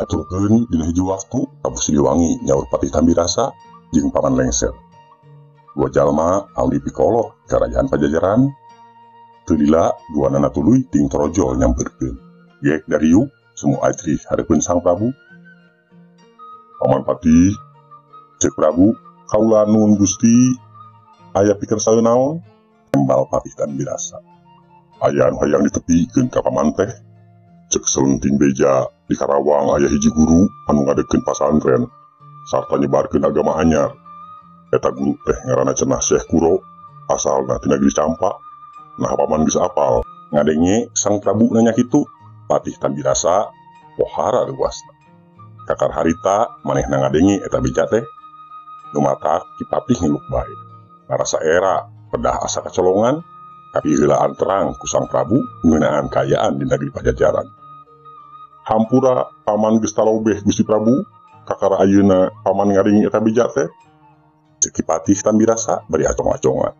caturkeun dina hiji waktu Prabu Siliwangi nyaur Patih Tambirasa jeung Paman Lengser. Dua jalma anu dipikolo Kerajaan Pajajaran. Teu lila duanana tuluy ting torojo nyampeurkeun. Gek dari yuk semua aitri hareupeun Sang Prabu. Paman Patih, cek Prabu, kaula nuhun Gusti, aya pikeun saeunaon? Tembal Patih Tambirasa. Aya anu hayang ditepikeun ka paman teh. Cek selenting beja di Karawang aya hiji guru anu ngadekeun pasantren sarta nyebarkeun agama anyar. Eta guru teh ngaranna cenah Syekh Kuro, asalna ti Negeri Campak. Nah paman geus apal. Ngadenge Sang Prabu nanya kitu, Patih Tambirasa pohara luasna. Kakar harita manehna ngadenge eta beja teh. Numatak Ki Patih ngeluk bae. Ngarasa era pedah asa kacolongan, tapi heulaan terang ku Sang Prabu ngeunaan kayaan di negeri Pajajaran. Hampura paman geus talobeh Gusti Prabu, kakara ayeuna paman ngaringi eta beja teh. Cek Ki Patih Tambirasa bari acong-acongan.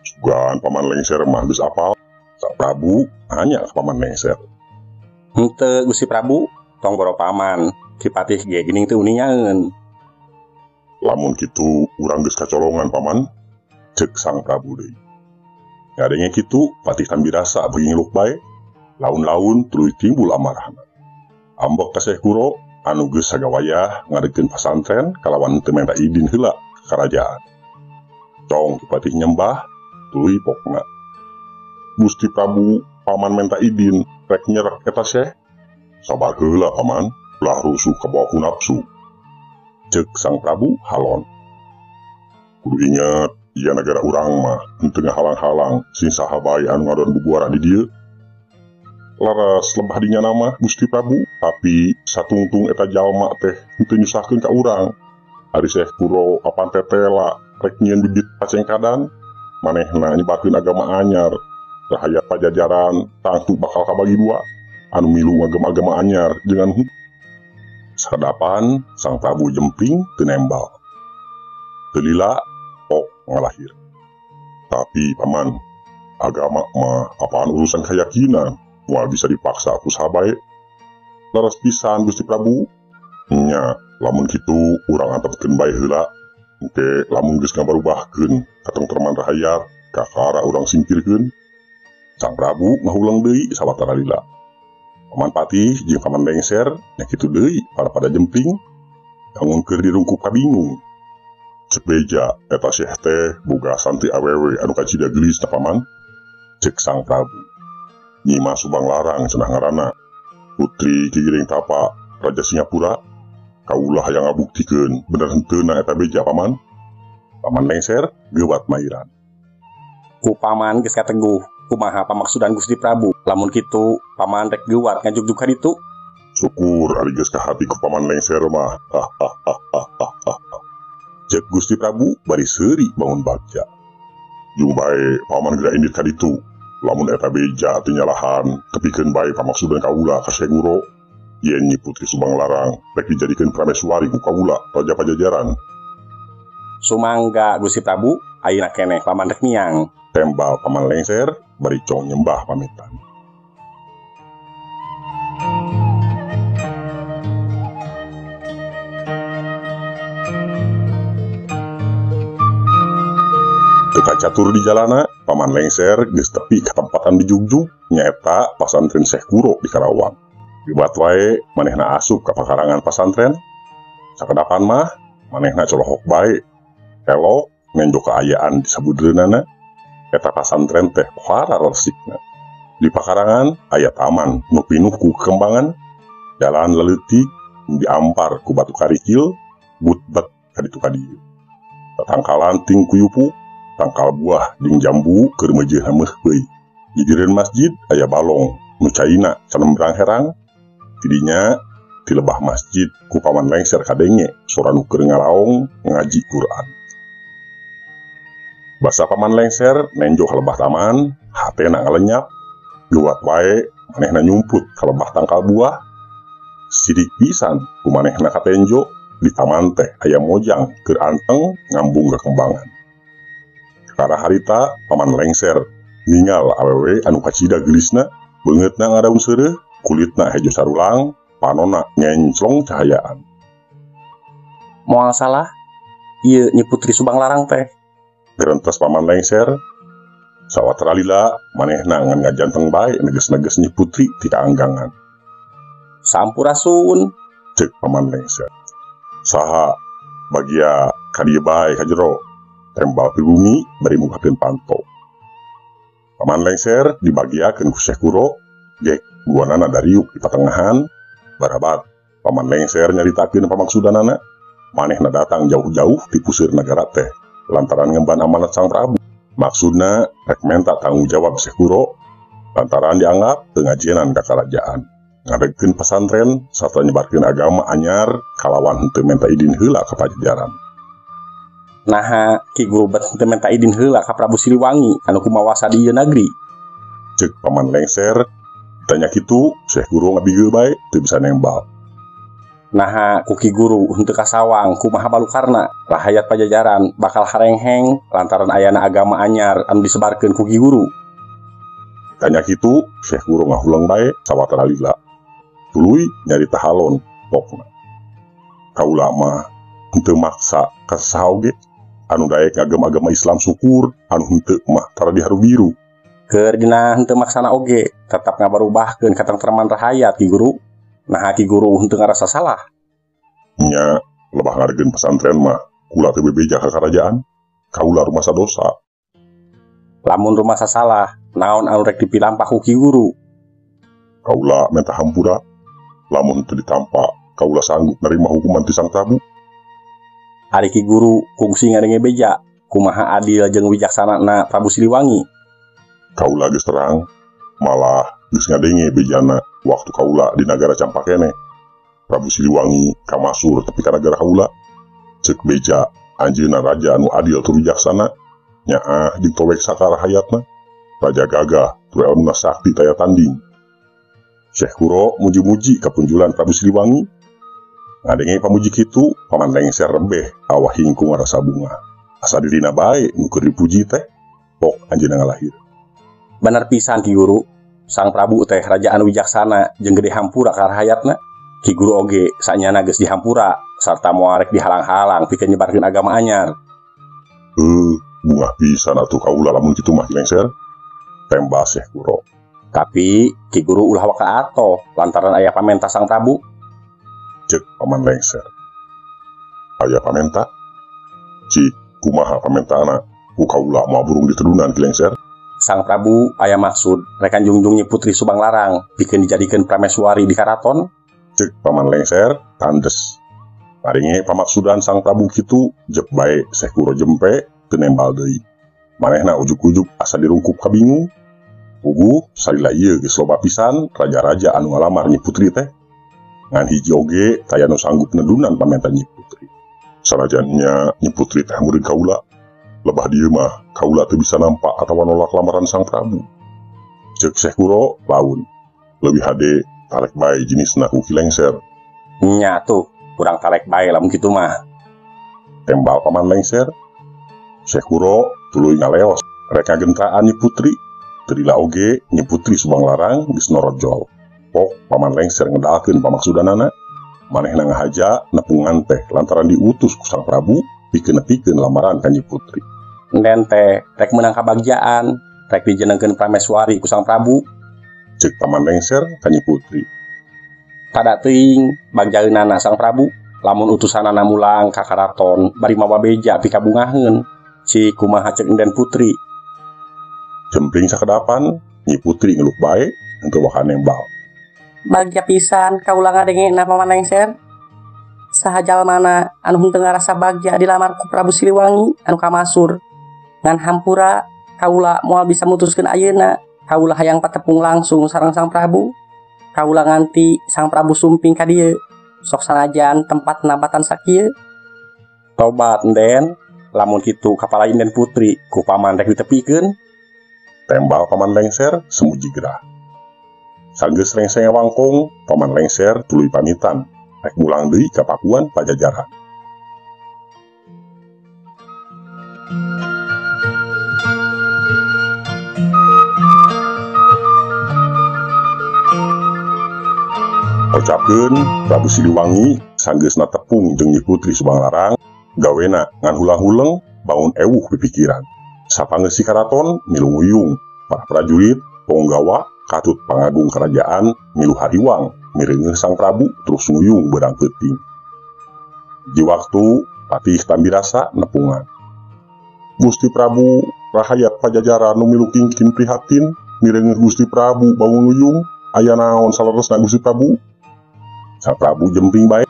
Sugan paman Lengser mah geus apal. Sang Prabu nanya ka paman Lengser. Henteu Gusti Prabu, tong boro paman, Ki Patih ge geuning teu uningaeun. Lamun kitu urang geus kacolongan paman, cek Sang Prabu deui. Ngadenge kitu Patih Tambirasa beuki ngeluk bae, laun-laun tuluy timbul amarahna. Ambek ka Syekh Kuro anu geus sagawayah ngadekeun pasantren kalawan teu minta izin heula ka karajaan. Cong Ki Patih nyembah tuluy pokna. Gusti Prabu paman minta izin rek nyerek eta Syekh. Sabar heula paman, lah rusuh ka bawah nafsu. Cek Sang Prabu halon. Kudu inget, iya negara urang mah henteu ngahalang-halang sing saha bae anu ngadon bubuara di dieu. Laras lebah dinya nama Gusti Prabu, tapi satungtung eta jalma teh henteu nyusahkeun ka urang. Ari Syekh Kuro papan tetela rek nyieun bibit pacengkadan, manehna nyebarkeun agama anyar. Rahayat Pajajaran tangtu bakal kabagi dua, anu milu agama-agama anyar jeung anu sakadapan Sang Prabu jemping teu nembal. Teu lila pok ngalahir. Tapi paman, agama mah apaan urusan keyakinan, moal bisa dipaksa ku saha bae. Laras pisan Gusti Prabu. Nya, lamun kitu urang antepkeun bae heula. Engke lamun geus ngabarubahkeun katengtreman rahayat, kakara urang singkirkeun. Sang Prabu ngahulang deui sawatara lila. Paman Patih jeung Paman Lengser nya kitu deui pada jemping, bangun keur dirungkub kabingung. Cek beja eta Syekh teh boga santri awewe anu kacida gelis na paman. Cek Sang Prabu. Nyi mah Subang Larang cenah ngaranna. Putri Ki Giring Tapa Raja Singapura. Kaulah yang ngabuktikeun bener henteuna eta beja paman. Paman Lengser geuwat mairan. Ku paman geus kateguh kumaha pamaksudan Gusti Prabu. Lamun kitu paman rek geuwat ngajugjug ka ditu. Syukur ari geus ka hati ku Paman Lengser mah. Cek Gusti Prabu bari seuri bangun bagja. Jung bae paman geura indit ka ditu. Lamun eta beja teu nyalahan, tepikeun bae pamaksudan kaula ka Syekh Kuro. Yen Nyi Putri Subang Larang rek dijadikeun prameswari ku kaula Raja Pajajaran. Sumangga Gusti Prabu, ayeuna keneh paman rek niang. Tembal Paman Lengser bari cong nyembah pamitan. Teka catur di jalana, Paman Lengser geus tepi ka tempatan di jugjug nyaeta pasantren Syekh Kuro di Karawang. Gebat wae manehna asup ka pakarangan pasantren. Sakadapan mah manehna colohok bae. Elok ngenjo kaayaan di sabudreunana. Eta pasantren teh pohara resikna. Di pakarangan aya taman nu pinuh ku kembangan, jalan leutik diampar ku batu karikil, butbet ka ditu ka dieu. Tatangkalan ting kuyupu, tangkal buah jeung jambu keur meujeuh meuh beuy. Di direun masjid aya balong nu caina canembrang herang. Tidinya di lebah masjid ku Paman Lengser kadenge sora nu keur ngaraong ngaji Quran. Basa Paman Lengser nenjo ka lebah taman, hatena ngalenyap, luat wae manehna nyumput ka lebah tangkal buah. Sidik pisan ku manehna katenjo di taman teh aya mojang keur anteng ngambung ka kembangan. Kakara harita Paman Lengser ninggal awewe anu kacida gelisna, beungeutna ngadaun seureuh, kulitna hejo sarulang, panona ngenclong cahayaan. Moal salah, ieu Nyi Putri Subang Larang teh. Gerentes paman lengser. Sawatara lila manehna ngan ngajanteng bae neges-neges Nyi Putri ti kaanggangan. Sampurasun, Cek paman lengser. Saha bagia kadieu bae ka jero. Tembal pribumi bari mugakeun panto. Paman lengser dibagiakeun ku Syekh Guru, gek guanana dariuk di patengahan. Barabat paman lengser nyaritakeun pamaksudanana, manehna datang jauh-jauh ti puseur nagara teh lantaran ngemban amanat Sang Prabu. Maksudna rek menta tanggung jawab Syekh Guru lantaran dianggap teu ngajienan ka karajaan, ngadegkeun pesantren sarta nyebarkeun agama anyar kalawan henteu menta idin heula ka Pajajaran. Naha Ki Guru bet teu menta idin heula ka Prabu Siliwangi anu kumawasa di ieu negeri. Cek paman lengser, ditanya kitu Syekh Guru ngabigeu bae teu bisa nembal. Naha ku Ki Guru henteu kasawang kumaha balukarna rahayat Pajajaran bakal harengheng lantaran ayana agama anyar anu disebarkeun ku Ki Guru. Ditanya kitu Syekh Guru ngahulang bae sawatara lila. Tuluy nyarita halon pokna. Kaula mah henteu maksa ka saha oge anu daek ngagem agama Islam syukur, anu henteu mah tara diharu biru. Keur dina henteu maksana oge tetap ngabarubahkeun katentreman rahayat Ki Guru. Nah Ki Guru henteu ngarasa salah. Nya lebah ngareugeun pesantren mah kula teu bebeja ka karajaan. Kaula rumasa dosa. Lamun rumasa salah, naon anu rek dipilampah ku Ki Guru? Kaula menta hampura. Lamun teu ditampa, kaula sanggup nerima hukuman ti Sang Prabu. Ari Ki Guru kungsi ngadenge beja kumaha adil jeung wijaksanana Prabu Siliwangi. Kaula geus terang, malah geus ngadenge bejana waktu kaula di nagara Campakene. Prabu Siliwangi kamasur tepi ka nagara kaula. Ceuk beja anjeunna raja anu adil tur wijaksana, nyaah jeung towek sakara hayatna. Raja gagah tur eunna sakti taya tanding. Syekh Guru muji-muji kapunjulan Prabu Siliwangi. Ngadenge pamuji kitu, paman lengser rembeh awah hingkung rasa bunga. Asa dirina bae nu keur dipuji teh, pok anjeunna ngalahir. Bener pisan Ki Guru, Sang Prabu teh raja anu wijaksana jeung gede hampura ka rahayatna. Ki Guru oge sanyana geus dihampura sarta moal rek dihalang-halang pikeun nyebarkeun agama anyar. Bunga pisan atuh kaula lamun kitu mah lengser. Tembak Syekh Guru. Tapi Ki Guru ulah waka ato lantaran aya pamenta Sang Prabu. Cek paman lengser. Aya pamenta? Cik kumaha pamentana? Ku kaula moal burung ditedunan ki lengser. Sang Prabu aya maksud rekan jungjung Nyi Putri Subang Larang pikeun dijadikeun prameswari di karaton. Cek paman lengser tandes. Maringe pamaksudan Sang Prabu kitu jep bae Syekh Guru jempe teu nembal deui. Manehna ujuk-ujuk asa dirungkup ka bingung. Puguh salila ieu geus loba pisan raja-raja anu ngalamar Nyi Putri teh. Ngan hiji oge taya nu sanggup nedunan pamenta Nyi Putri. Sanajannya Nyi Putri teh murid kaula, lebah dieu mah kaula teu bisa nampak atawa nolak lamaran Sang Prabu. Ceuk Syekh Guru laun, leuwih hade talek bae jenisna ku ki lengser. Nya tuh, kurang talek bae lamun kitu mah. Tembal paman lengser. Syekh Guru tuluy ngaleos rek ngagentaan Nyi Putri. Teu lila oge Nyi Putri Subang Larang geus norojol. Pok paman lengser ngedalkeun pamaksudanana, manehna ngahaja nepungan teh lantaran diutus ku Sang Prabu pikeun nepikeun lamaran ka Nyi Putri. Enden teh rek meunang kabagjaan, rek dijenengkeun prameswari ku Sang Prabu. Cek paman lengser ka Nyi Putri. Pada teuing bagjaeunana Sang Prabu, lamun utusanana mulang ka karaton bari mawa beja pikabungaheun. Cik kumaha ceuk Enden Putri. Jempling sakedapan, Nyi Putri ngeluk bae henteu waka nembal. Bagja pisan kaula ngadenge na paman lengser. Saha jalmana anu henteu ngarasa bagja dilamar ku Prabu Siliwangi anu kamasur. Ngan hampura kaula moal bisa mutuskeun ayeuna. Kaula hayang patepung langsung sareng Sang Prabu. Kaula nganti Sang Prabu sumping ka dieu. Sok sanajan tempat nabatan sakieu. Tobat Enden, lamun kitu kapala Enden Putri ku paman rek ditepikeun. Tembal paman lengser semuji gerah. Sanggeus rengseng wangkung, paman lengser tuluy pamitan, rek mulang deui ka Pakuan Pajajaran. Ocapkeun Prabu Siliwangi sanggeusna tepung jeung Nyi Putri Subang Larang gawena ngan hulang-huleng bangun ewuh pipikiran. Sapangeus si karaton milu nguyung, para prajurit punggawa katut pangagung kerajaan milu hariwang mireungeuh Sang Prabu terus nguyung beurang peuting. Di waktu Patih Tambirasa nepungan. Gusti Prabu rahayat Pajajaran nu milu kingkin prihatin mireungeuh Gusti Prabu bangun nguyung aya naon saleresna Gusti Prabu? Sang Prabu jemping bae,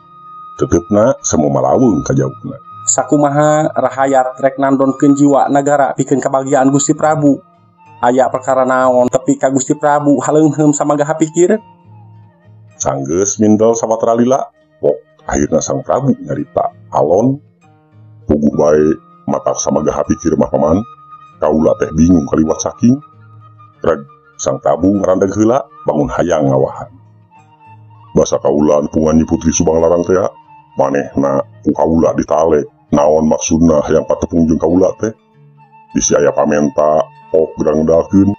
teteupna semu malaweung kajawabna. Sakumaha rahayat rek nandonkeun jiwa nagara pikeun kabagjaan Gusti Prabu. Aya perkara naon tepi ka Gusti Prabu haleungheum samanggaha pikir? Sanggeus mindel sawatara lila, pok akhirna Sang Prabu nyarita alon puguh bae matak samanggaha pikir mah paman. Kaula teh bingung kaliwat saking. Reg Sang Prabu ngarandeg heula bangun hayang ngawahan. Basa kaula nepungan Nyi Putri Subang Larang teh manehna ku kaula ditale naon maksudna hayang patepung jeung kaula teh bisi aya pamenta ok gerang-gerangkeun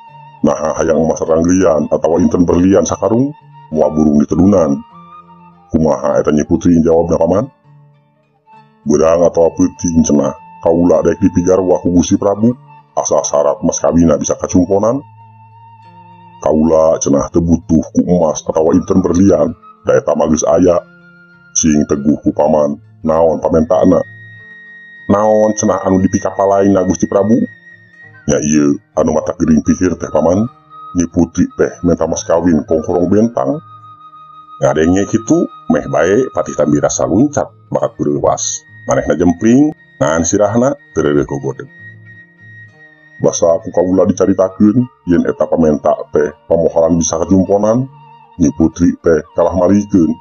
naha hayang emas ranggeuyan atawa inten berlian sakarung moal burung ditedunan. Kumaha eta Nyi Putri jawabna paman? Beurang atawa peuting cenah kaula daek dipigarwa ku Gusti Prabu asal syarat mas kawina bisa kacumponan. Kaula cenah teu butuh ku emas atawa inten berlian da eta mah geus aya. Cing teguh ku paman naon pamentana? Naon cenah anu dipikapalaina Gusti Prabu? Nya ieu anu mata geuring pikir teh paman, Nyi Putri teh menta mas kawin kongkorong bentang. Ngadenge kitu meh bae Patih Tambirasa luncat bakat bereuwas. Manehna jempling ngan sirahna teu reureuh gogodeg. Basa ku kaula dicaritakeun yen eta pamenta teh pamohoran bisa kajumponan, Nyi Putri teh kalah malikeun.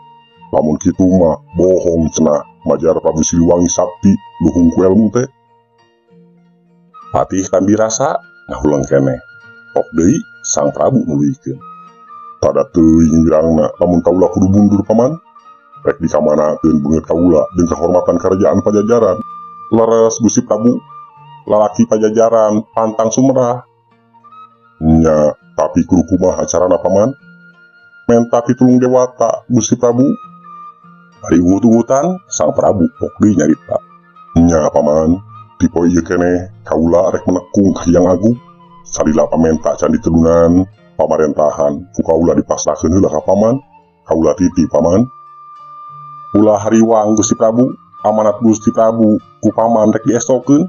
Lamun kitu mah bohong cenah majar Prabu Siliwangi sakti luhung ku elmu teh. Patih Tambirasa ngahulang keneh. Tok deui Sang Prabu nuluykeun. Tada teuing wirangna lamun kaula kudu mundur paman. Rek dikamanakeun beungeut kaula jeung kahormatan kerajaan Pajajaran. Leres Gusti Prabu, lalaki Pajajaran pantang sumerah. Nya tapi kudu kumaha carana paman? Menta pitulung dewata Gusti Prabu. Ari ungut-ungutan Sang Prabu pok deui nyarita. Nya paman, ti poe ieu keneh kaula rek menekung kahiyang agung. Salila pamenta can ditedunan pamarentahan ku kaula dipasrahkeun heula ka paman. Kaula titih paman. Ulah hariwang Gusti Prabu, amanat Gusti Prabu ku paman rek diestokeun.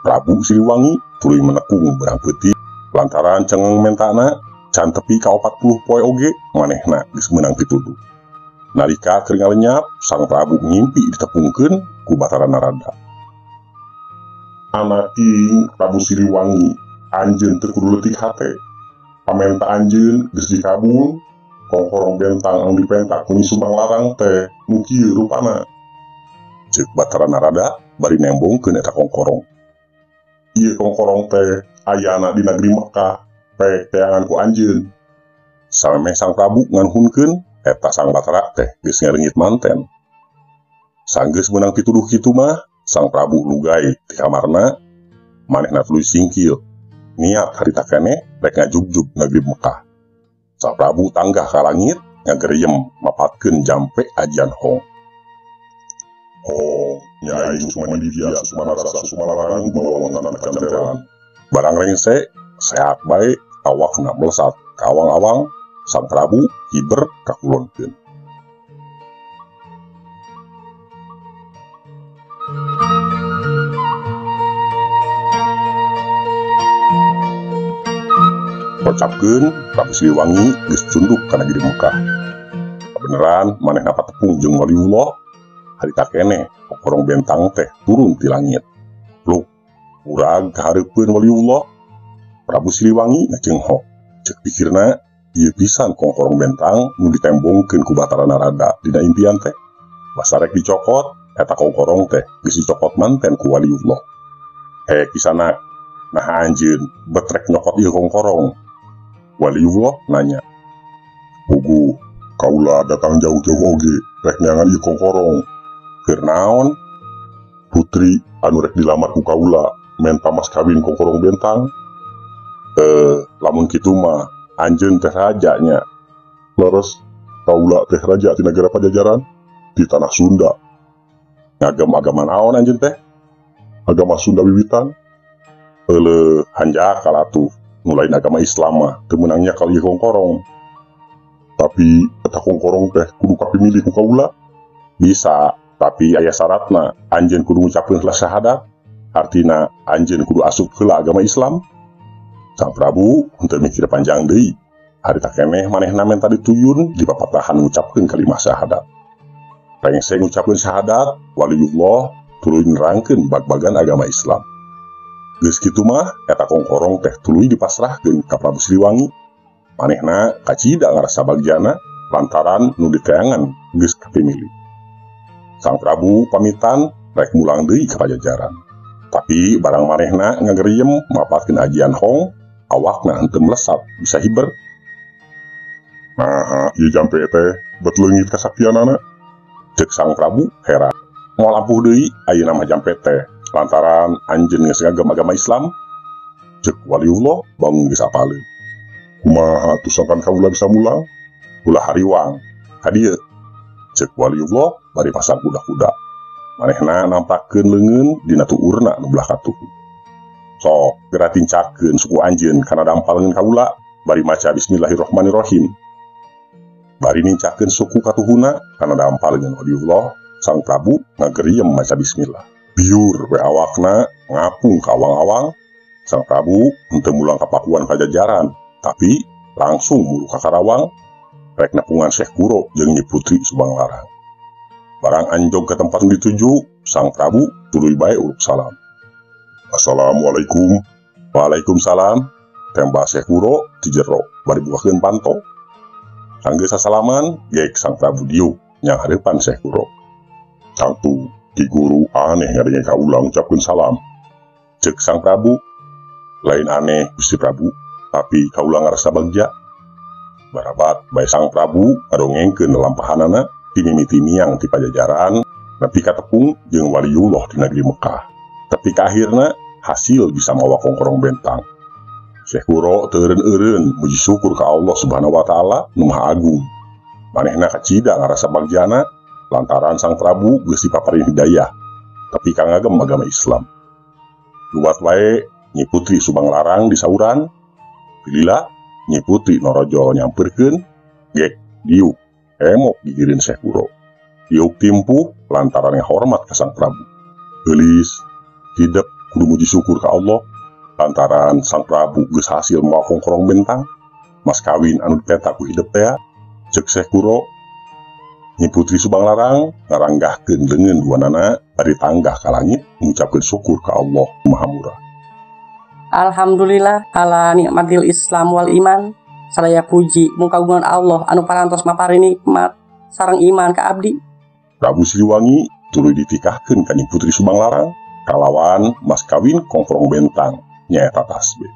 Prabu Siliwangi tuluy menekung beurang peuting lantaran cengeng mentana can tepi ka 40 poe oge manehna geus meunang pituduh. Nalika keur ngalenyap Sang Prabu ngimpi ditepungkeun ku Batara Narada. Anaking Prabu Siliwangi, anjeun teu kudu leutik hate. Pamenta anjeun geus dikabul, kongkorong bentang anu dipentak ku Nyi Subang Larang teh nu kieu rupana. Ceuk Batara Narada bari nembongkeun eta kongkorong. Ieu kongkorong teh ayana di negeri Mekah, pek teangan ku anjeun. Samemeh Sang Prabu nganhunkeun eta Sang Batara teh geus ngareungit manten. Sanggeus meunang pituduh kitu mah, Sang Prabu lugai ti kamarna, manehna tuluy singkil. Niat harita keneh rek ngajugjug negeri Mekah. Sang Prabu tanggah ka langit ngagereyem mapatkeun jampe ajian hong. Hong, Nyai Susmandija Susmanarasa Sumalarang bawa wontenan cantelan. Barang rengse, sehat bae, awakna melesat ka awang-awang. Sang Prabu hiber kakulonkeun. Ocapkeun Prabu Siliwangi geus cunduk ka negeri Mekah. Beneran manehna patepung jeung Waliullah. Harita keneh kongkorong bentang teh turun ti langit. Luk, urag kahareupeun Waliullah. Prabu Siliwangi ngacenghok. Ceuk pikirna ieu pisan kongkorong bentang nu ditembongkeun ku Batara Narada dina impian teh. Basa rek dicokot, eta kongkorong teh geus dicokot manten ku Waliullah. Kisanak, naha anjeun betrek nyokot ieu kongkorong? Waliullah nanya. Puguh, kaula datang jauh-jauh oge rek nyangan ieu kongkorong. Keur naon? Putri anu rek dilamar ku kaula menta mas kawin kongkorong bentang. Lamun kitu mah anjeun teh rajanya. Leres kaula teh raja di negara Pajajaran di tanah Sunda. Ngagem agama naon anjeun teh? Agama Sunda wiwitan. Eule hanjak kalatuh nulain agama Islam mah teu meunangnya kali kongkorong. Tapi eta kongkorong teh kudu kapimilih ku kaula. Bisa, tapi aya syaratna anjeun kudu ngucapkeun la syahadat. Artina anjeun kudu asup heula agama Islam. Sang Prabu henteu mikir panjang deui. Harita keneh manehna menta dituyun di papatahan ngucapkeun kalimat syahadat. Rengseng ngucapkeun syahadat, waliullah tuluy nerangkeun bag-bagan agama Islam. Geus kitu mah eta kongkorong teh tuluy dipasrahkeun ka Prabu Siliwangi. Manehna kacida ngarasa bagjana lantaran nu diteangan geus kapimilih. Sang Prabu pamitan rek mulang deui ka Pajajaran. Tapi barang manehna ngageriem mapatkeun ajian hong, awakna henteu melesat bisa hiber. Nah, ieu jampe teh bet leungit kasaktianana. Cek Sang Prabu heran. Moal ampuh deui ayeuna mah jampe teh lantaran anjeun geus ngagem agama Islam. Cek waliullah bangun geus apaleun. Kumaha tusangkan kaula bisa mulang? Ulah hariwang. Ka dieu. Cek waliullah bari pasang kuda-kuda. Manehna nampakkeun leungeun dina tuurna nu belah katuhu. Sok geura tincakeun suku anjeun kana dampalkeun kaula bari maca bismillahirrahmanirrahim. Bari nincakeun suku katuhuna kana dampalkeun waliullah, Sang Prabu ngageriem maca bismillah. Biur we awakna ngapung ka awang-awang. Sang Prabu henteu mulang ka pakuan Pajajaran, tapi langsung mulu ka Karawang rek nepungan Syekh Kuro jeung Nyi Putri Subanglarang. Barang anjog ke tempat nu dituju, Sang Prabu tuluy bae uruk salam. Assalamualaikum. Waalaikumsalam. Tembak Syekh Kuro ti jero bari bukakeun panto. Sanggeus sasalaman, geek Sang Prabu diuk nyang hareupan Syekh Kuro. Cangtu Ki Guru aneh ngadenge kaula ngucapkeun salam. Cek Sang Prabu, lain aneh Gusti Prabu, tapi kaula ngarasa bagja. Barabat bae Sang Prabu ngadongengkeun lelampahanana ti mimiti miang ti Pajajaran nepi ka tepung jeung waliullah di negeri Mekah. Tapi ka akhirna hasil bisa mawa kongkorong bentang. Syekh Kuro teu eureun-eureun muji syukur ka Allah Subhanahu wa taala nu Maha Agung. Manehna kacida ngarasa bagjana lantaran Sang Prabu geus dipaparin hidayah, tapi ka ngagem agama Islam. Luwat wae Nyi Putri Subanglarang disauran, pilihlah Nyi Putri Norojo nyamperkeun, gek diuk emok gigireun Syekh Kuro. Diuk timpuh lantaran hormat ka Sang Prabu. Geulis hidup kudu muji syukur ka Allah lantaran Sang Prabu geus hasil mawa kongkorong bentang, mas kawin anu dipetak ku hidup teh. Cek Syekh Kuro, Nyi Putri Subanglarang ngaranggahkeun leungeun duanana bari tanggah ka langit ngucapkeun syukur ka Allah Maha Murah. Alhamdulillah ala nikmatil Islam wal iman. Sadaya puji mung kagungan Allah anu parantos mapari nikmat sareng iman ka abdi. Prabu Siliwangi tuluy ditikahkeun ka Nyi Putri Subanglarang kalawan mas kawin kongkorong bentang nyaeta tasbih.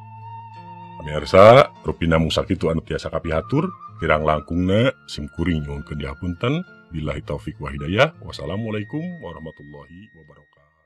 Pamirsa, rupina mung sakitu anu tiasa kapihatur, kirang langkungna simkuring nyuwunkeun dihapunten. Billahi taufik wa hidayah. Wassalamualaikum warahmatullahi wabarakatuh.